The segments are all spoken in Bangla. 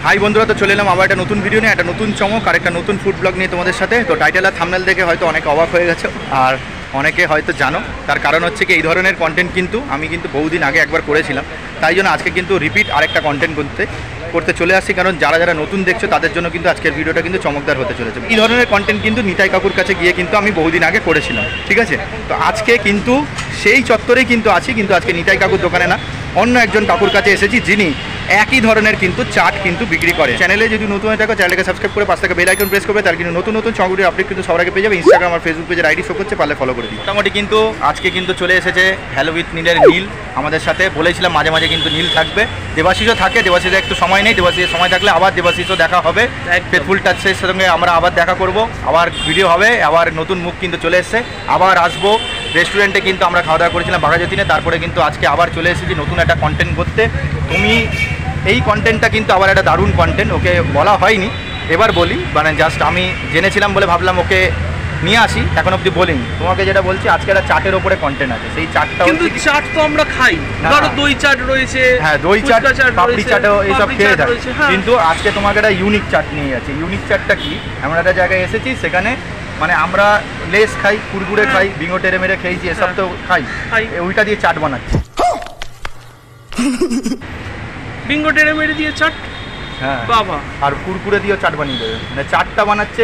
হাই বন্ধুরা, তো চলে এলাম আবার একটা নতুন ভিডিও নিয়ে, একটা নতুন চমক আর একটা নতুন ফুড ব্লগ নিয়ে তোমাদের সাথে। তো টাইটেল আর থাম্বনেল দেখে হয়তো অনেকে অবাক হয়ে গেছে আর অনেকে হয়তো জানো। তার কারণ হচ্ছে কি, এই ধরনের কন্টেন্ট কিন্তু আমি বহুদিন আগে একবার করেছিলাম, তাই জন্য আজকে কিন্তু রিপিট আরেকটা কন্টেন্ট করতে চলে আসছি। কারণ যারা নতুন দেখছো তাদের জন্য কিন্তু আজকের ভিডিওটা কিন্তু চমকদার হতে চলেছে। এই ধরনের কন্টেন্ট কিন্তু নিতাই কাকুর কাছে গিয়ে কিন্তু আমি বহুদিন আগে করেছিলাম, ঠিক আছে। তো আজকে কিন্তু সেই চত্বরেই কিন্তু আছি, কিন্তু আজকে নিতাই কাকুর দোকানে না, অন্য একজন কাকুর কাছে এসেছি যিনি একই ধরনের কিন্তু চাট কিন্তু বিক্রি করে। চ্যানেলে যদি নতুন হয়ে থাকো চ্যানেলকে সাবস্ক্রাইব করে পাশ থেকে বেল আইকন প্রেস করবে, তার কিন্তু নতুন চমকদার আপডেট কিন্তু সবার আগে পেয়ে যাবে। ইনস্টাগ্রাম আর ফেসবুক পেজের আইডি শো করছে, পারলে ফলো করে দিই। মোটামুটি কিন্তু আজকে কিন্তু চলে এসেছে হ্যালো উইথ নীলের নীল আমাদের সাথে। বলেছিলাম মাঝে মাঝে কিন্তু নীল থাকবে, দেবাশিসও থাকে। দেবাশিসের একটু সময় নেই, দেবাশিসের সময় থাকলে আবার দেবাশিসও দেখা হবে। ফেথফুল টাচের সঙ্গে আমরা আবার দেখা করব, আবার ভিডিও হবে, আবার নতুন মুখ কিন্তু চলে এসছে। আবার আসবো রেস্টুরেন্টে, কিন্তু আমরা খাওয়া দাওয়া করেছিলাম বাঘাযতীনে, তারপরে কিন্তু আজকে আবার চলে এসেছি নতুন একটা কন্টেন্ট করতে। তুমি এই কন্টেন্টটা কিন্তু আবার একটা দারুণ কন্টেন্ট, ওকে বলা হয়নি, এবার বলি। মানে জাস্ট আমি জেনেছিলাম বলে ভাবলাম ওকে নিয়ে আসি, এখন অবধি বলিনি। তোমাকে যেটা বলছি, আজকে একটা চাটের ওপরে কন্টেন্ট আছে। সেই চাটটা কিন্তু চাট তো আমরা খাই, ধরো দই চাট রয়েছে, হ্যাঁ দই চাট, পাপড়ি চাটও এইসব খেয়ে থাকি, কিন্তু আজকে তোমাকে একটা ইউনিক চাট নিয়ে যাচ্ছি। ইউনিক চাটটা কি, এমন একটা জায়গায় এসেছি সেখানে মানে আমরা লেস খাই, কুরকুরে খাই, বিঙ্গো টেরে মেরে খেয়েছি, এসব তো খাই, ওইটা দিয়ে চাট বানাচ্ছি। বিঙ্গো টেরে মেরে দিয়ে চাট, হ্যাঁ বাবা। আর কুরকুরে দিয়েও চাট বানিয়ে দেবে, মানে চাটটা বানাচ্ছে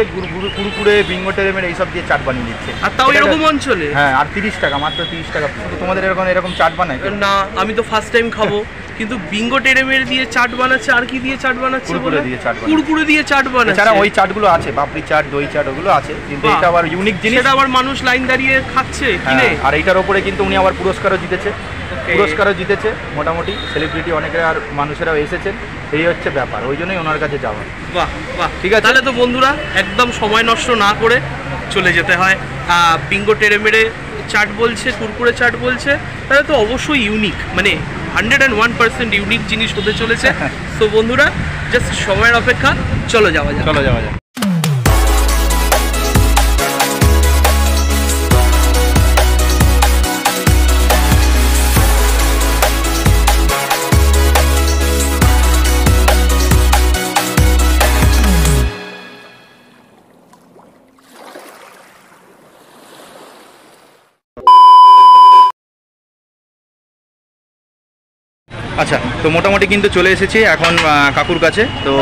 কুরকুরে বিঙ্গো টেরে মেরে এইসব দিয়ে চাট বানিয়ে দিচ্ছে। আর তাও এরকম অঞ্চলে, হ্যাঁ, আর 30 টাকা, মাত্র 30 টাকা। তোমাদের এরকম চাট বানায় না? আমি তো ফার্স্ট টাইম খাবো। কিন্তু বিঙ্গো টেরে মেরে দিয়ে চাট বানাচ্ছে, আর কি দিয়ে চাট বানাচ্ছে? কুরকুরে দিয়ে চাট, কুরকুরে দিয়ে চাট বানাচ্ছে। এছাড়া ওই চাটগুলো আছে, পাপড়ি চাট, দই চাট, ওগুলো আছে, কিন্তু এটা আবার ইউনিক জিনিস। এটা আবার মানুষ লাইন দাঁড়িয়ে খাচ্ছে কিনে। আর এইটার ওপরে কিন্তু উনি আবার পুরস্কারও জিতেছে। মোটামুটি সেলিব্রিটি অনেকে আর মানুষেরাও এসেছেন, এই হচ্ছে ব্যাপার, ওই জন্যই ওনার কাছে যাওয়া। বাহ বাহ, ঠিক আছে। তাহলে তো বন্ধুরা একদম সময় নষ্ট না করে চলে যেতে হয়। বিঙ্গো টেরে মেরে চাট বলছে, কুরকুরে চাট বলছে, তাহলে তো অবশ্যই ইউনিক, মানে 101% ইউনিক জিনিস হতে চলেছে। তো বন্ধুরা জাস্ট সময়ের অপেক্ষা, চলো যাওয়া যাক। আচ্ছা, তো মোটামুটি কিন্তু চলে এসেছি এখন কাকুর কাছে। তো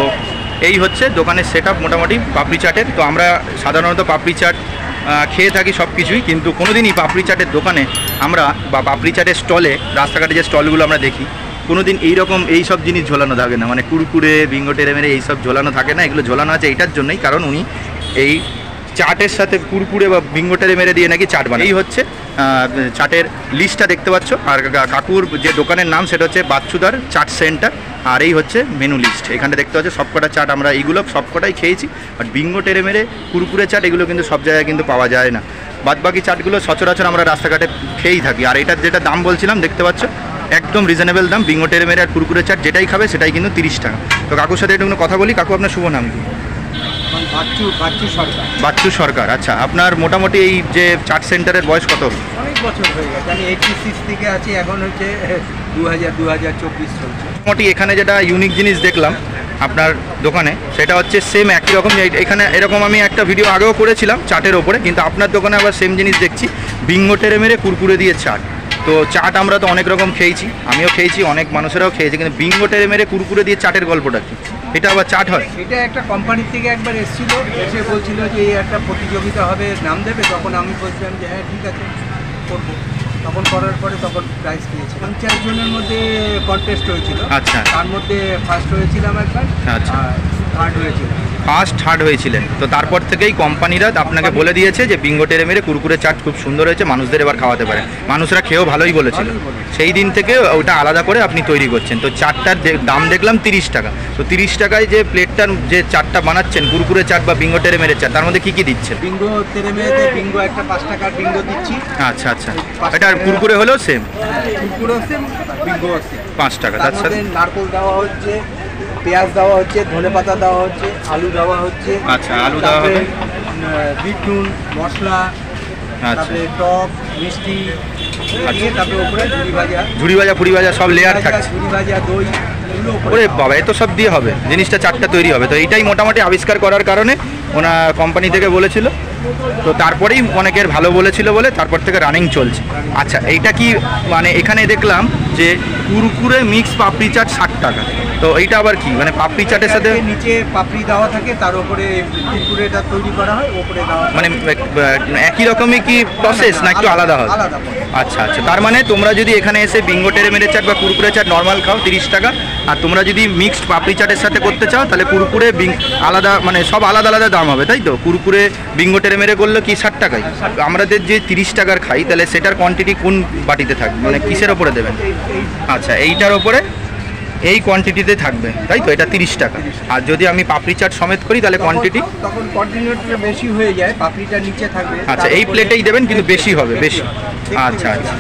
এই হচ্ছে দোকানের সেট আপ মোটামুটি পাপড়ি চাটের। তো আমরা সাধারণত পাপড়ি চাট খেয়ে থাকি সব কিছুই, কিন্তু কোনোদিনই পাপড়ি চাটের দোকানে আমরা বা পাপড়ি চাটের স্টলে, রাস্তাঘাটে যে স্টলগুলো আমরা দেখি, কোনোদিন এই সব জিনিস ঝোলানো থাকে না। মানে কুরকুরে, বিঙ্গো টেরে মেরে এইসব ঝোলানো থাকে না। এগুলো ঝোলানো আছে এইটার জন্যই, কারণ উনি এই চাটের সাথে কুরকুরে বা বিঙ্গো টেরে মেরে দিয়ে নাকি চাট বানায়। এই হচ্ছে চাটের লিস্টটা দেখতে পাচ্ছ। আর কাকুর যে দোকানের নাম সেটা হচ্ছে বাচ্চুদার চাট সেন্টার। আর এই হচ্ছে মেনু লিস্ট, এখানে দেখতে পাচ্ছ সবকটা চাট আমরা এইগুলো সবকটাই খেয়েছি। বাট বিঙ্গো টেরে মেরে কুরকুরে চাট এগুলো কিন্তু সব জায়গায় কিন্তু পাওয়া যায় না। বাদবাকি চাটগুলো সচরাচর আমরা রাস্তাঘাটে খেয়েই থাকি। আর এটার যেটা দাম বলছিলাম দেখতে পাচ্ছ, একদম রিজনেবল দাম। বিঙ্গো টেরে মেরে আর কুরকুরে চাট যেটাই খাবে সেটাই কিন্তু 30 টাকা। তো কাকুর সাথে একটু কথা বলি। কাকু, আপনার শুভ নাম কি? বাচ্চু সরকার। আচ্ছা, আপনার মোটামুটি এই যে চাট সেন্টারের বয়স কত? অনেক বছর হয়ে গেছে, আমি 86 থেকে আছি, এখন হচ্ছে 2024 চলছে। মোটামুটি এখানে যেটা ইউনিক জিনিস দেখলাম আপনার দোকানে, সেটা হচ্ছে সেম একই রকম। এখানে এরকম আমি একটা ভিডিও আগেও করেছিলাম চাটের ওপরে, কিন্তু আপনার দোকানে আবার সেম জিনিস দেখছি, বিঙ্গো টেরে মেরে কুরকুরে দিয়ে চাট। তো চাট আমরা তো অনেক রকম খেয়েছি, আমিও খেয়েছি, অনেক মানুষেরাও খেয়েছি, কিন্তু বিঙ্গো টেরে মেরে কুরকুরে দিয়ে চাটের গল্পটা কি? এটা আবার চাট হয়? এটা একটা কোম্পানির থেকে একবার এসেছিল, এসে বলছিল যে এই একটা প্রতিযোগিতা হবে, নাম দেবে। তখন আমি বলছিলাম যে হ্যাঁ ঠিক আছে করবো। তখন করার পরে তখন প্রাইজ পেয়েছি। 50 জনের মধ্যে কন্টেস্ট হয়েছিল। আচ্ছা, তার মধ্যে ফার্স্ট হয়েছিলাম একবার, আচ্ছা, থার্ড হয়েছিলাম। ফার্স্ট থার্ড হয়েছিলেন। তো তারপর থেকেই কোম্পানিরা আপনাকে বলে দিয়েছে যে বিঙ্গো টেরে মেরে কুরকুরে চাট খুব সুন্দর হয়েছে, মানুষদের এবার খাওয়াতে পারে। মানুষরা খেয়েও ভালোই বলেছিল। সেই দিন থেকে ওটা আলাদা করে আপনি তৈরি করছেন। তো চাটটার দাম দেখলাম 30 টাকা। তো 30 টাকায় যে প্লেটটার যে চাটটা বানাচ্ছেন, কুরকুরে চাট বা বিঙ্গো টেরে মেরে চাট, তার মধ্যে কী কী দিচ্ছেন? বিঙ্গো টেরে মেরেতে বিঙ্গো একটা 5 টাকার বিঙ্গো দিচ্ছি। আচ্ছা আচ্ছা, এটা আর কুরকুরে হলেও সেম? কুরকুরেও সেম, বিঙ্গো আছে 5 টাকা। তার সাথে নারকেল দেওয়া হচ্ছে, পেঁয়াজ দেওয়া হচ্ছে, ধনেপাতা দেওয়া হচ্ছে, আলু দেওয়া হচ্ছে। আচ্ছা, আলু দেওয়া হবে, বিট নুন, মশলা, তারপরে টক, মিষ্টি, তারপরে উপরে ঝুড়ি ভাজা, ফুড়ি ভাজা সব লেয়ার থাকছে। ঝুড়ি ভাজা, দই, এগুলো উপরে ওরে বাবা, এত সব দিয়ে হবে, জিনিসটা চাটটা তৈরি হবে। তো এইটাই মোটামুটি আবিষ্কার করার কারণে ওনার কোম্পানি থেকে বলেছিল, তো তারপরেই অনেকের ভালো বলেছিল বলে তারপর থেকে রানিং চলছে। আচ্ছা, এইটা কি মানে এখানে দেখলাম যে কুরকুরে মিক্স পাপড়ি চাট 60 টাকা, তো এইটা আবার কি মানে পাপড়ি চাটের সাথে নিচে পাপড়ি দেওয়া থাকে, তার উপরে কুরকুরেটা তৈরি করা হয়, উপরে দেওয়া মানে একই রকমই কি প্রসেস না একটু আলাদা হয়? আলাদা। আচ্ছা আচ্ছা, তার মানে তোমরা যদি এখানে এসে বিঙ্গো টেরেমেরে চাট বা কুরকুরে চাট নর্মাল খাও 30 টাকা, আর তোমরা যদি মিক্সড পাপড়ি চাটের সাথে করতে চাও তাহলে কুরকুরে আলাদা, মানে সব আলাদা আলাদা দাম হবে, তাই তো? কুরকুরে বিঙ্গো টেরেমেরে করলে কি 60 টাকায়? আমাদের যে 30 টাকার খাই তাহলে সেটার কোয়ান্টিটি কোন বাটিতে থাকবে, মানে কিসের ওপরে দেবেন? আচ্ছা, এইটার ওপরে এই কোয়ান্টিটিতে থাকবে, তাই তো? এটা 30 টাকা। আর যদি আমি পাপড়ি চাট সমেত করি তাহলে কোয়ান্টিটি তখন কোয়ান্টিটিটা বেশি হয়ে যায়, পাপড়িটা নিচে থাকবে। আচ্ছা, এই প্লেটেই দেবেন কিন্তু বেশি হবে, বেশি। আচ্ছা আচ্ছা,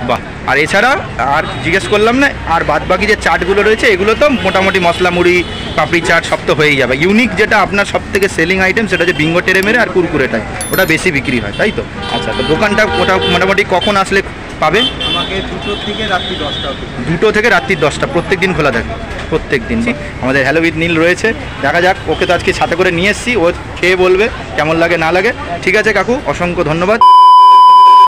বাহ। আর এছাড়া আর জিজ্ঞেস করলাম না, আর বাদ বাকি যে চাটগুলো রয়েছে এগুলো তো মোটামুটি মশলা মুড়ি পাপড়ি চাট সব তো হয়েই যাবে। ইউনিক যেটা আপনার সব থেকে সেলিং আইটেম সেটা হচ্ছে বিঙ্গো টেরেমেরে আর কুরকুরেটাই, ওটা বেশি বিক্রি হয়, তাই তো? আচ্ছা, তো দোকানটা ওটা মোটামুটি কখন আসলে পাবে? আমাকে 2টো থেকে রাত্রি 10টা অবধি। 2টো থেকে রাত্রি 10টা, প্রত্যেক দিন খোলা থাকে? প্রত্যেক দিন। আমাদের হ্যালো উইথ নীল রয়েছে, দেখা যাক, ওকে তো আজকে সাথে করে নিয়ে এসেছি, ও খেয়ে বলবে কেমন লাগে না লাগে। ঠিক আছে কাকু, অসংখ্য ধন্যবাদ।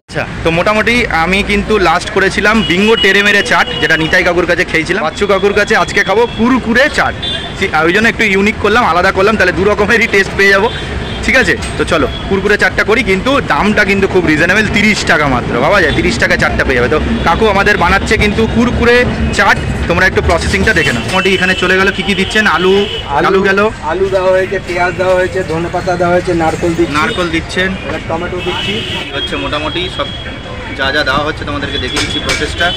আচ্ছা, তো মোটামুটি আমি কিন্তু লাস্ট করেছিলাম বিঙ্গো টেরেমেরে চাট, যেটা নিতাই কাকুর কাছে খেয়েছিলাম। বাচ্চু কাকুর কাছে আজকে খাবো কুরকুরে চাট, ওই জন্য একটু ইউনিক করলাম, আলাদা করলাম, তাহলে দু রকমেরই টেস্ট পেয়ে যাবো। ঠিক আছে, তো চলো কুরকুরে চাটটা করি, কিন্তু দামটা কিন্তু খুব রিজনেবল, 30 টাকা মাত্র, ভাবা যায় 30 টাকা চাটটা পেয়ে যাবে। তো কাকু আমাদের বানাচ্ছে কিন্তু কুরকুরে চাট, তোমরা একটু প্রসেসিংটা দেখে নাও। মোটামুটি এখানে চলে গেল, কি কি দিচ্ছেন? আলু গেল, আলু দেওয়া হয়েছে, পেঁয়াজ দেওয়া হয়েছে, ধনেপাতা দেওয়া হয়েছে, নারকল দিচ্ছেন, এবার টমেটো দিচ্ছি। হচ্ছে মোটামুটি সব যা যা দেওয়া হচ্ছে তোমাদেরকে দেখিয়ে দিচ্ছি প্রসেসটা।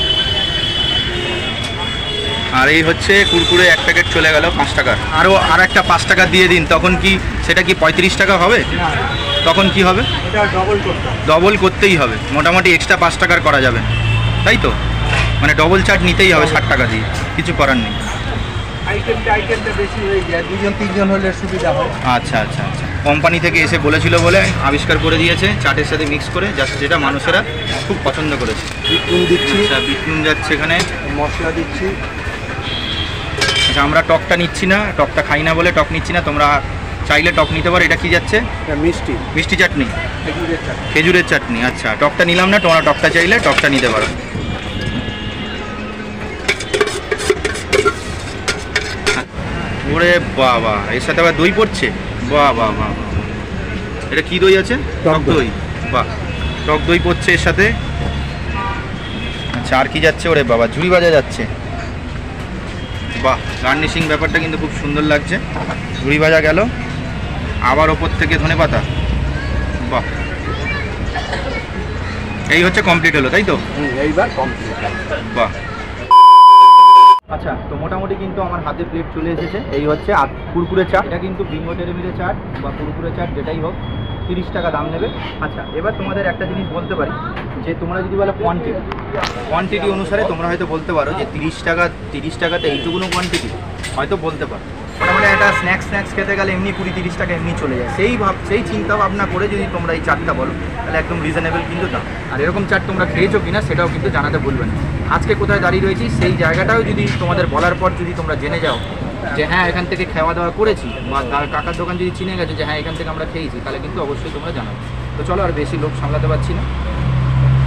আর এই হচ্ছে কুরকুরে এক প্যাকেট চলে গেল 5 টাকার, আরও আর একটা 5 টাকা দিয়ে দিন, তখন কি সেটা কি 35 টাকা হবে? তখন কি হবে? এটা ডবল করতে হবে। ডবল করতেই হবে, মোটামুটি এক্সট্রা 5 টাকার করা যাবে, তাই তো? মানে ডবল চাট নিতেই হবে 60 টাকা দিয়ে, কিছু করার নেই। আইটেমটা বেশি হয়ে যায়, 2-3 হলে সুবিধা হয়। আচ্ছা আচ্ছা আচ্ছা, কোম্পানি থেকে এসে বলেছিল বলে আবিষ্কার করে দিয়েছে চাটের সাথে মিক্স করে, জাস্ট যেটা মানুষেরা খুব পছন্দ করেছে। বিট নুন দিচ্ছি, আচ্ছা, বিট নুন যাচ্ছে এখানে, মশলা দিচ্ছি। আচ্ছা, আমরা টকটা নিচ্ছি না, টকটা খাই না বলে টক নিচ্ছি না, তোমরা চাইলে টক নিতে পারো। এটা কি যাচ্ছে? এটা মিষ্টি, মিষ্টি চাটনি, খেজুরের চাটনি। খেজুরের চাটনি। আচ্ছা, টকটা নিলাম না, তোমরা টকটা চাইলে টকটা নিতে পারো। ওরে বাবা, এর সাথে আবার দই পড়ছে, বাহ বাহ বাহ। এটা কি দই আছে? টক দই, বাহ, টক দই পড়ছে এর সাথে। আচ্ছা, আর কি যাচ্ছে? ওরে বাবা, ঝুড়ি ভাজা যাচ্ছে, বাহ। গার্নিশিং ব্যাপারটা কিন্তু খুব সুন্দর লাগছে। ঝুড়ি ভাজা গেল, আবার ওপর থেকে ধনেপাতা, বাহ। এই হচ্ছে কমপ্লিট হলো, তাই তো? এইবার কমপ্লিট। বাহ। আচ্ছা, তো মোটামুটি কিন্তু আমার হাতে প্লেট চলে এসেছে। এই হচ্ছে কুরকুরে চাট, এটা কিন্তু বিঙ্গো টেরেমিরে চাট বা কুরকুরে চাট যেটাই হোক 30 টাকা দাম নেবে। আচ্ছা, এবার তোমাদের একটা জিনিস বলতে পারি, যে তোমরা যদি বলো কোয়ান্টিটি অনুসারে তোমরা হয়তো বলতে পারো যে 30 টাকাতে এইটুকুনো কোয়ান্টিটি, হয়তো বলতে পারো। মোটামুটি একটা স্ন্যাক্স খেতে গেলে এমনি 20-30 টাকা এমনি চলে যায়। সেই চিন্তা ভাবনা করে যদি তোমরা এই চাটটা বলো তাহলে একদম রিজনেবল কিন্তু দাম। আর এরকম চাট তোমরা খেয়েছো কিনা সেটাও কিন্তু জানাতে ভুলবে না। আজকে কোথায় দাঁড়িয়ে রয়েছি সেই জায়গাটাও যদি তোমাদের বলার পর যদি তোমরা জেনে যাও যে হ্যাঁ এখান থেকে খাওয়া দাওয়া করেছি, বা কাকার দোকান যদি চিনে গেছে যে হ্যাঁ এখান থেকে আমরা খেয়েছি, তাহলে কিন্তু অবশ্যই তোমরা জানাবে। তো চলো, আর বেশি লোক সামলাতে পারছি না,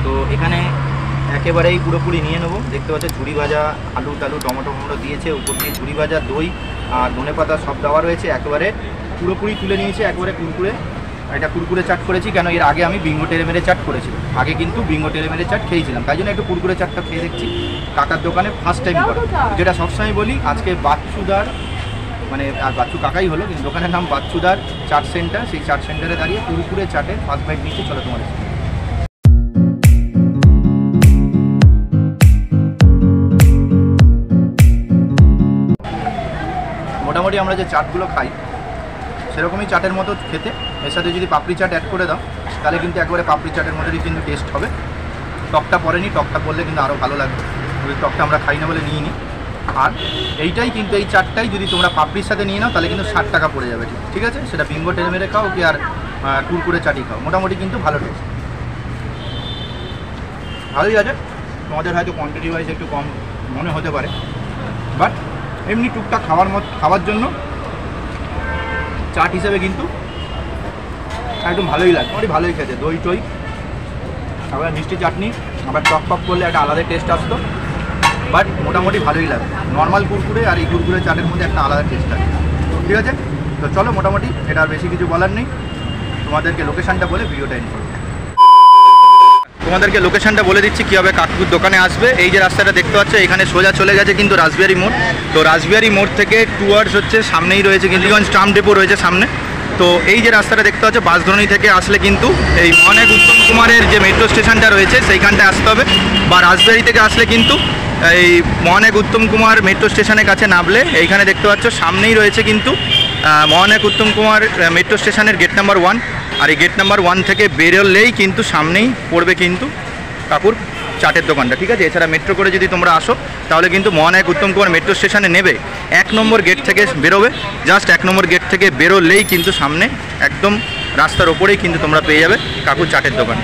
তো এখানে একেবারেই পুরোপুরি নিয়ে নেবো। দেখতে পাচ্ছ ঝুড়ি ভাজা, আলু টালু টমেটো দিয়েছে, উপর দিয়ে ঝুড়ি ভাজা, দই আর ধনেপাতা সব দেওয়া রয়েছে। একেবারে পুরোপুরি তুলে নিয়েছে, একবারে কুরকুরে। এটা কুরকুরে চাট করেছি কেন, এর আগে আমি বিঙ্গো টেরেমেরে চাট করেছিলাম, আগে কিন্তু বিঙ্গো টেরেমেরে চাট খেয়েছিলাম, তাই জন্য একটু কুরকুরে চাটটা খেয়ে দেখছি। কাকার দোকানে ফার্স্ট টাইম করে, যেটা সবসময় বলি, আজকে বাচ্চুদার মানে আর বাচ্চু কাকাই হলো, কিন্তু দোকানের নাম বাচ্চুদার চাট সেন্টার, সেই চাট সেন্টারে দাঁড়িয়ে কুরকুরে চাটে ফার্স্ট বাইট নিচ্ছি। চলো তোমাদের মোটামুটি আমরা যে চাটগুলো খাই সেরকমই চাটের মতো খেতে, এর সাথে যদি পাপড়ি চাট অ্যাড করে দাও তাহলে কিন্তু একবারে পাপড়ি চাটের মতোই কিন্তু টেস্ট হবে। টকটা পড়েনি, টকটা পড়লে কিন্তু আরও ভালো লাগবে, ওই টকটা আমরা খাই না বলে নিয়ে নিই। আর এইটাই কিন্তু, এই চাটটাই যদি তোমরা পাপড়ির সাথে নিয়ে নাও তাহলে কিন্তু 60 টাকা পড়ে যাবে, ঠিক আছে? সেটা বিঙ্গো টেরেমেরে খাও কি আর কুরকুরে চাটই খাও, মোটামুটি কিন্তু ভালো টেস্ট, ভালোই আছে। তোমাদের হয়তো কোয়ান্টিটি ওয়াইজ একটু কম মনে হতে পারে, বাট এমনি টুকটাক খাওয়ার জন্য চাট হিসেবে কিন্তু একদম ভালোই লাগে, মোটামুটি ভালোই খেতে। দই টই আবার মিষ্টি চাটনি আবার টক টক করলে একটা আলাদা টেস্ট আসতো, বাট মোটামুটি ভালোই লাগে। নর্মাল কুরকুরে আর এই কুরকুরে চাটের মধ্যে একটা আলাদা টেস্ট আছে। ঠিক আছে, তো চলো মোটামুটি এটা আর বেশি কিছু বলার নেই, তোমাদেরকে লোকেশানটা বলে ভিডিওটা এন্ড করবো। তোমাদেরকে লোকেশানটা বলে দিচ্ছি কীভাবে কাকুর দোকানে আসবে। এই যে রাস্তাটা দেখতে পাচ্ছ এখানে সোজা চলে গেছে কিন্তু রাসবিহারী মোড়। তো রাসবিহারী মোড় থেকে টুয়ার্ডস হচ্ছে সামনেই রয়েছে কিন্তুগঞ্জ ট্রাম ডেপো রয়েছে সামনে। তো এই যে রাস্তাটা দেখতে পাচ্ছ বাসধরণী থেকে আসলে কিন্তু এই অনেক উত্তম কুমারের যে মেট্রো স্টেশনটা রয়েছে সেইখানটায় আসতে হবে, বা রাসবিহারী থেকে আসলে কিন্তু এই মহানেক উত্তম কুমার মেট্রো স্টেশনের কাছে নামলে এইখানে দেখতে পাচ্ছ সামনেই রয়েছে কিন্তু মহানেক উত্তম কুমার মেট্রো স্টেশনের গেট নাম্বার 1। আর এই গেট নাম্বার 1 থেকে বেরোলেই কিন্তু সামনেই পড়বে কিন্তু কাকুর চাটের দোকানটা। ঠিক আছে, এছাড়া মেট্রো করে যদি তোমরা আসো তাহলে কিন্তু মহানায়ক উত্তম কুমার মেট্রো স্টেশনে নেবে 1 নম্বর গেট থেকে বেরোবে, জাস্ট 1 নম্বর গেট থেকে বেরোলেই কিন্তু সামনে একদম রাস্তার ওপরেই কিন্তু তোমরা পেয়ে যাবে কাকুর চাটের দোকান।